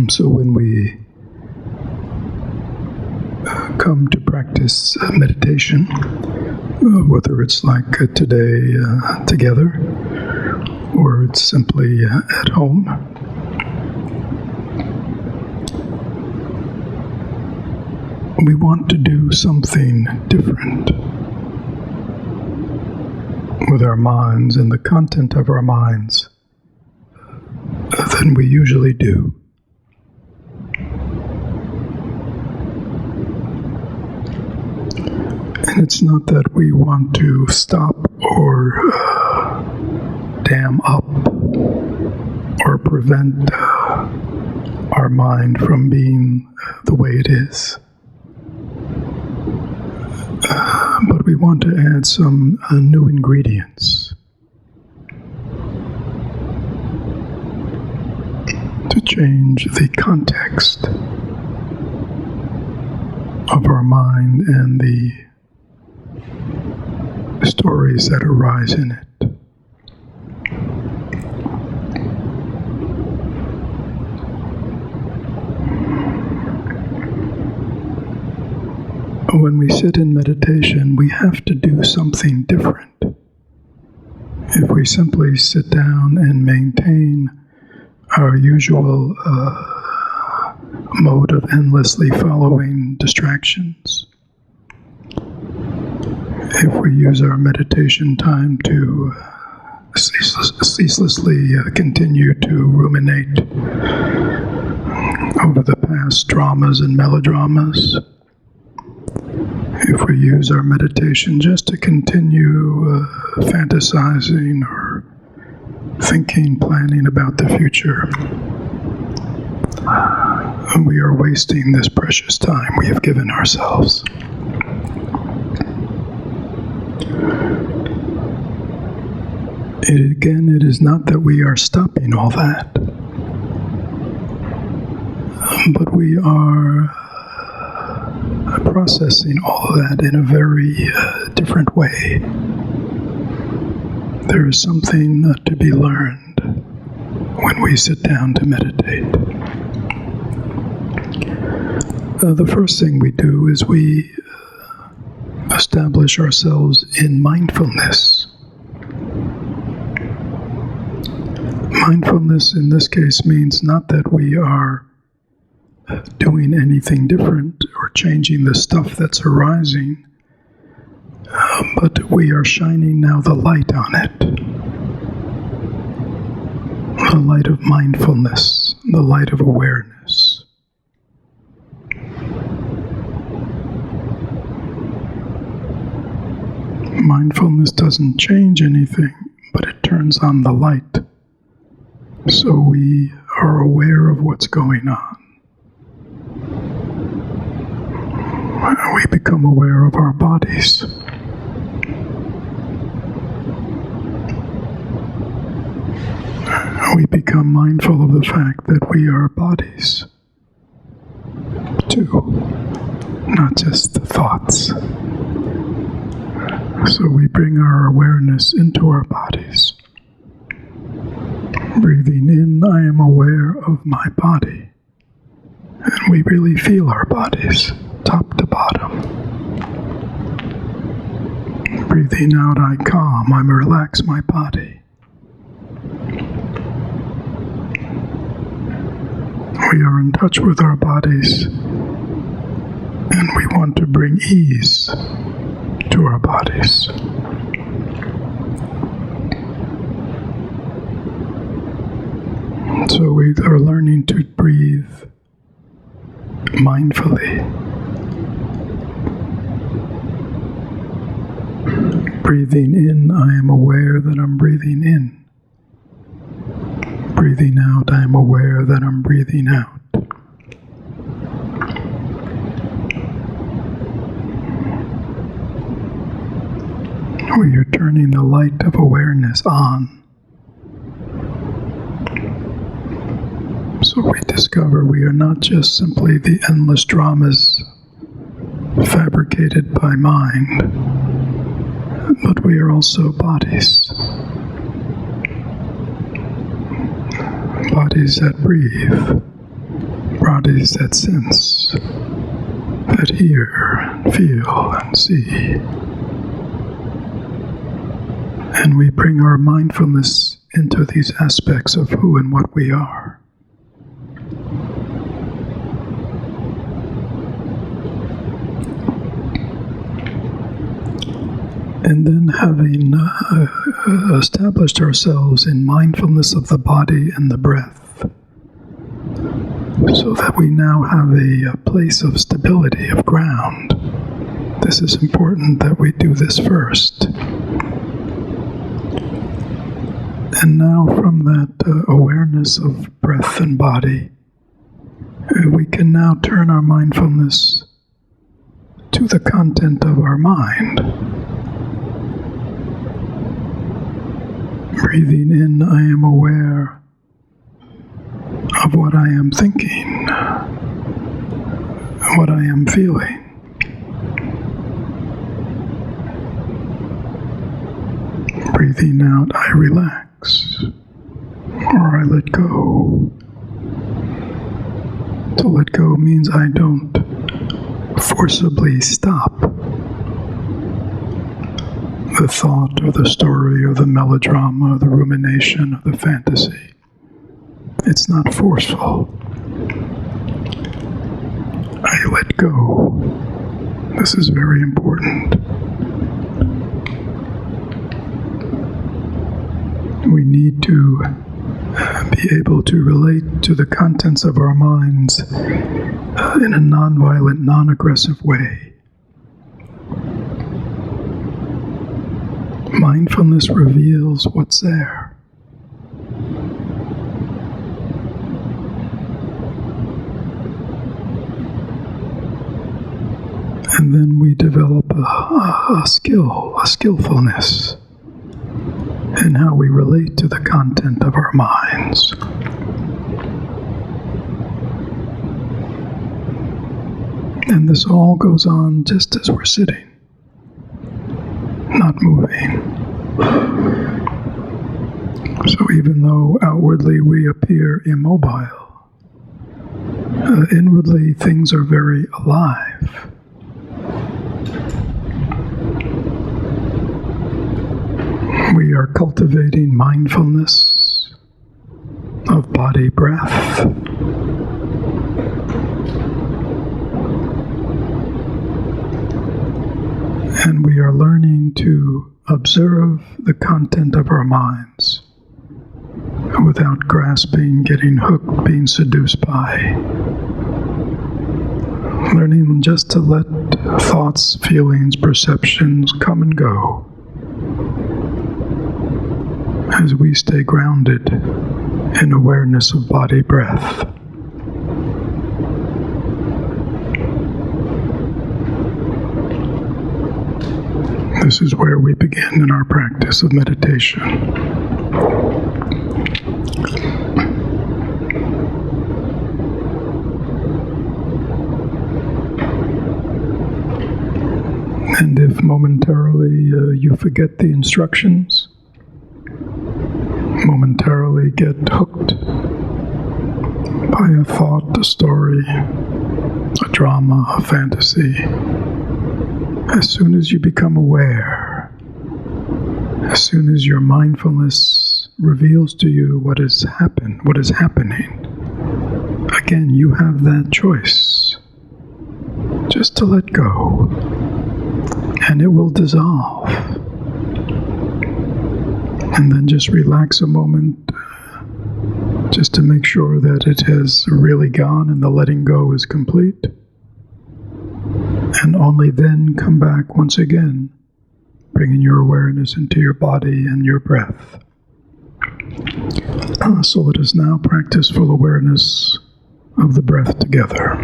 So when we come to practice meditation, whether it's like today together, or it's simply at home, we want to do something different with our minds and the content of our minds than we usually do. And it's not that we want to stop or dam up or prevent our mind from being the way it is. But we want to add some new ingredients to change the context of our mind and the stories that arise in it. When we sit in meditation, we have to do something different. If we simply sit down and maintain our usual mode of endlessly following distractions, if we use our meditation time to ceaselessly continue to ruminate over the past dramas and melodramas, if we use our meditation just to continue fantasizing or thinking, planning about the future, we are wasting this precious time we have given ourselves. It is not that we are stopping all that, but we are processing all of that in a very different way. There is something to be learned when we sit down to meditate. The first thing we do is we establish ourselves in mindfulness. Mindfulness in this case means not that we are doing anything different or changing the stuff that's arising, but we are shining now the light on it. The light of mindfulness, the light of awareness. Mindfulness doesn't change anything, but it turns on the light. So we are aware of what's going on. We become aware of our bodies. We become mindful of the fact that we are bodies, too, not just the thoughts. So we bring our awareness into our bodies. Breathing in, I am aware of my body. And we really feel our bodies, top to bottom. Breathing out, I calm, I relax my body. We are in touch with our bodies, and we want to bring ease to our bodies. So we are learning to breathe mindfully. Breathing in, I am aware that I'm breathing in. Breathing out, I am aware that I'm breathing out. We are turning the light of awareness on. So we discover we are not just simply the endless dramas fabricated by mind, but we are also bodies. Bodies that breathe. bodies that sense, that hear, and feel, and see. And we bring our mindfulness into these aspects of who and what we are. And then, having established ourselves in mindfulness of the body and the breath, so that we now have a place of stability, of ground. This is important that we do this first. And now, from that awareness of breath and body, we can now turn our mindfulness to the content of our mind. Breathing in, I am aware of what I am thinking, what I am feeling. Breathing out, I relax, or I let go. To let go means I don't forcibly stop the thought or the story or the melodrama or the rumination or the fantasy. It's not forceful. I let go. This is very important. We need to be able to relate to the contents of our minds in a non-violent, non-aggressive way. Mindfulness reveals what's there. And then we develop a skillfulness in how we relate to the content of our minds. And this all goes on just as we're sitting, not moving. So even though outwardly we appear immobile, inwardly things are very alive. We are cultivating mindfulness of body breath. And we are learning to observe the content of our minds without grasping, getting hooked, being seduced by. Learning just to let thoughts, feelings, perceptions come and go as we stay grounded in awareness of body breath. This is where we begin in our practice of meditation. And if momentarily you forget the instructions, momentarily get hooked by a thought, a story, a drama, a fantasy, as soon as you become aware, as soon as your mindfulness reveals to you what is happening, again, you have that choice just to let go, and it will dissolve. And then just relax a moment, just to make sure that it has really gone and the letting go is complete. And only then come back once again, bringing your awareness into your body and your breath. So let us now practice full awareness of the breath together.